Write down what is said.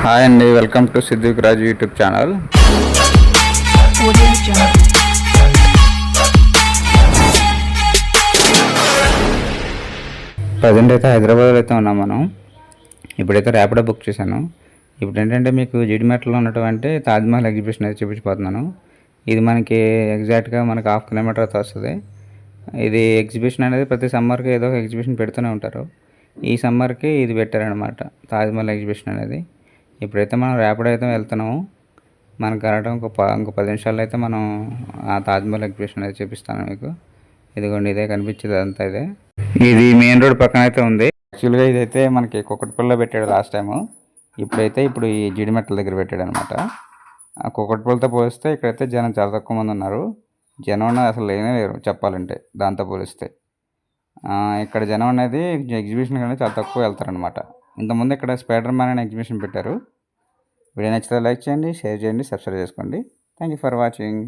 Hi అండి, welcome to Siddiq Raju YouTube channel. Present అయితే హైదరాబాద్లో అయితే ఉన్నాం మనం. ఇప్పుడైతే ర్యాపిడో బుక్ చేశాను. ఇప్పుడు ఏంటంటే మీకు జీడిమెట్లలో ఉన్నటువంటి తాజ్మహల్ ఎగ్జిబిషన్ అయితే చూపించిపోతున్నాను. ఇది మనకి ఎగ్జాక్ట్గా మనకి 1/2 కిలోమీటర్ అయితే వస్తుంది. ఇది ఎగ్జిబిషన్ అనేది ప్రతి సమ్మర్కి ఏదో ఒక ఎగ్జిబిషన్ పెడుతూనే ఉంటారు. ఈ సమ్మర్కి ఇది పెట్టారనమాట, తాజ్మహల్ ఎగ్జిబిషన్ అనేది. ఇప్పుడైతే మనం ర్యాపిడో అయితే వెళ్తున్నాము. మనకు కరెక్ట్గా ఇంకో 10 నిమిషాల్లో అయితే మనం ఆ తాజ్మహల్ ఎగ్జిబిషన్ అయితే చూపిస్తాను మీకు. ఇదిగోండి, ఇదే కనిపించేది అంతా. ఇది మెయిన్ రోడ్ పక్కన అయితే ఉంది. యాక్చువల్గా ఇదైతే మనకి కుకట్పల్లిలో పెట్టాడు లాస్ట్ టైము. ఇప్పుడు ఈ జీడిమెట్ల దగ్గర పెట్టాడు అనమాట. ఆ కుకట్పల్లితో పోలిస్తే ఇక్కడైతే జనం చాలా తక్కువ మంది ఉన్నారు. జనం అనేది అసలు లేనే లేరు చెప్పాలంటే, దాంతో పోలిస్తే. ఇక్కడ జనం అనేది ఎగ్జిబిషన్ కానీ చాలా తక్కువ వెళ్తారనమాట. ఇంతకుముందు ఇక్కడ స్పైడర్ మ్యాన్ అనే ఎగ్జిబిషన్ పెట్టారు. వీడియో నచ్చితే లైక్ చేయండి, షేర్ చేయండి, సబ్స్క్రైబ్ చేసుకోండి. Thank you for watching.